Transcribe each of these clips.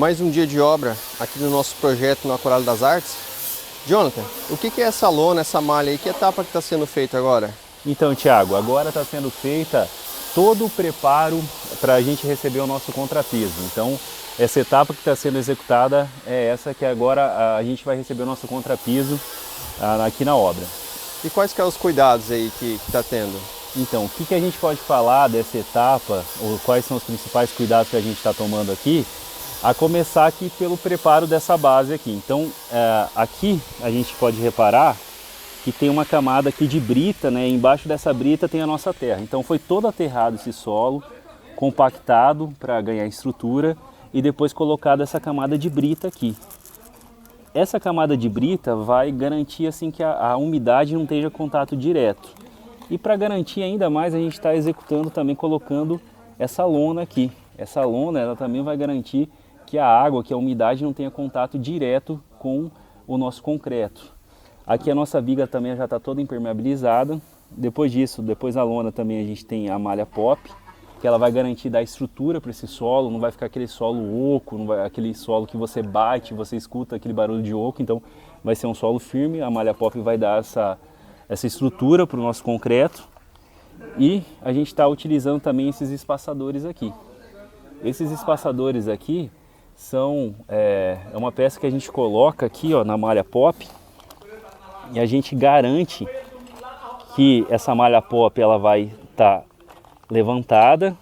mais um dia de obra aqui no nosso projeto no Aquarela das Artes. Jonathan, o que é essa lona, essa malha aí? Que etapa que está sendo feita agora? Então, Thiago, agora está sendo feita todo o preparo para a gente receber o nosso contrapiso. Então, essa etapa que está sendo executada é essa que agora a gente vai receber o nosso contrapiso aqui na obra. E quais que são os cuidados aí que está tendo? Então, o que a gente pode falar dessa etapa, ou quais são os principais cuidados que a gente está tomando aqui? A começar aqui pelo preparo dessa base aqui. Então, aqui a gente pode reparar que tem uma camada aqui de brita, né? Embaixo dessa brita tem a nossa terra. Então foi todo aterrado esse solo, compactado para ganhar estrutura e depois colocado essa camada de brita aqui. Essa camada de brita vai garantir assim que a umidade não tenha contato direto. E para garantir ainda mais, a gente está executando também colocando essa lona aqui. Essa lona ela também vai garantir que a água, que a umidade não tenha contato direto com o nosso concreto. Aqui a nossa viga também já está toda impermeabilizada. Depois disso, depois da lona também a gente tem a malha pop, que ela vai garantir dar estrutura para esse solo, não vai ficar aquele solo oco, não vai, aquele solo que você bate, você escuta aquele barulho de oco, então vai ser um solo firme, a malha pop vai dar essa estrutura para o nosso concreto. E a gente está utilizando também esses espaçadores aqui. Esses espaçadores aqui são uma peça que a gente coloca aqui ó, na malha pop, e a gente garante que essa malha pop ela vai estar levantada.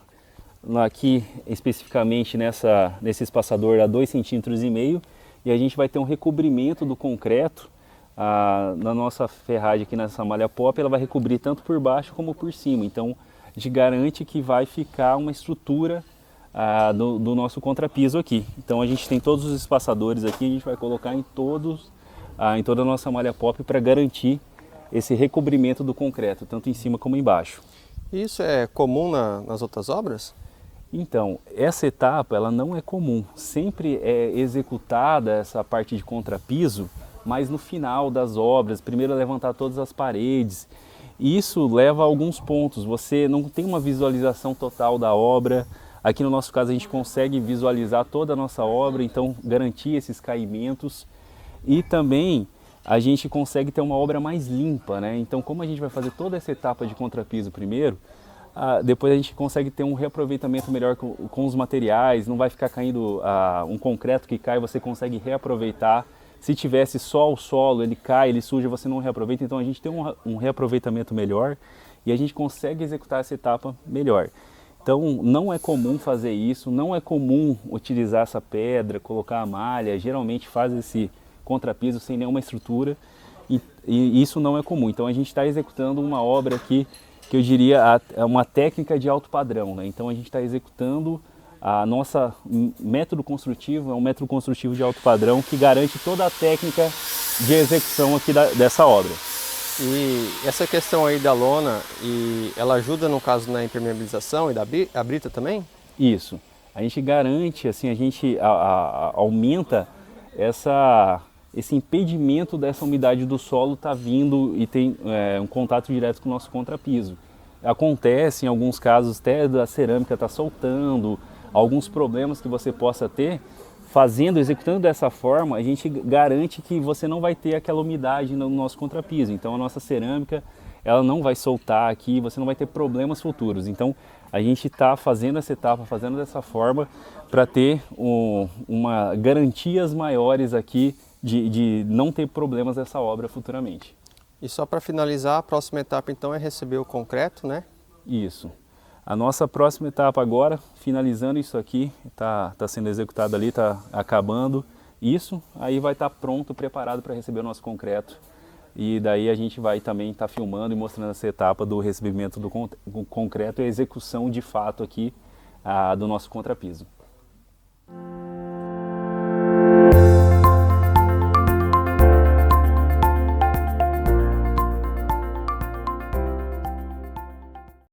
Aqui especificamente nesse espaçador a 2,5 cm, e a gente vai ter um recobrimento do concreto na nossa ferragem aqui nessa malha pop. Ela vai recobrir tanto por baixo como por cima, então a gente garante que vai ficar uma estrutura do nosso contrapiso aqui. Então a gente tem todos os espaçadores aqui, a gente vai colocar em toda a nossa malha pop para garantir esse recobrimento do concreto, tanto em cima como embaixo. Isso é comum nas outras obras? Então, essa etapa ela não é comum, sempre é executada essa parte de contrapiso, mas no final das obras, primeiro levantar todas as paredes. E isso leva a alguns pontos, você não tem uma visualização total da obra. Aqui no nosso caso a gente consegue visualizar toda a nossa obra, então garantir esses caimentos. E também a gente consegue ter uma obra mais limpa, né? Então como a gente vai fazer toda essa etapa de contrapiso primeiro, depois a gente consegue ter um reaproveitamento melhor com os materiais, não vai ficar caindo um concreto que cai, você consegue reaproveitar. Se tivesse só o solo, ele cai, ele suja, você não reaproveita, então a gente tem um reaproveitamento melhor e a gente consegue executar essa etapa melhor. Então não é comum fazer isso, não é comum utilizar essa pedra, colocar a malha, geralmente faz esse contrapiso sem nenhuma estrutura e isso não é comum. Então a gente está executando uma obra aqui que eu diria é uma técnica de alto padrão, né? Então a gente está executando a nossa método construtivo, é um método construtivo de alto padrão que garante toda a técnica de execução aqui dessa obra. E essa questão aí da lona, ela ajuda no caso na impermeabilização e a brita também? Isso, a gente garante, assim, a gente aumenta esse impedimento dessa umidade do solo tá vindo e tem um contato direto com o nosso contrapiso. Acontece em alguns casos até da cerâmica tá soltando, alguns problemas que você possa ter, executando dessa forma, a gente garante que você não vai ter aquela umidade no nosso contrapiso. Então a nossa cerâmica, ela não vai soltar aqui, você não vai ter problemas futuros. Então a gente está fazendo essa etapa, fazendo dessa forma, para ter garantias maiores aqui de não ter problemas nessa obra futuramente. E só para finalizar, a próxima etapa então é receber o concreto, né? Isso. A nossa próxima etapa agora, finalizando isso aqui, tá sendo executado ali, está acabando isso, aí vai estar pronto, preparado para receber o nosso concreto. E daí a gente vai também estar filmando e mostrando essa etapa do recebimento do concreto e a execução de fato aqui do nosso contrapiso.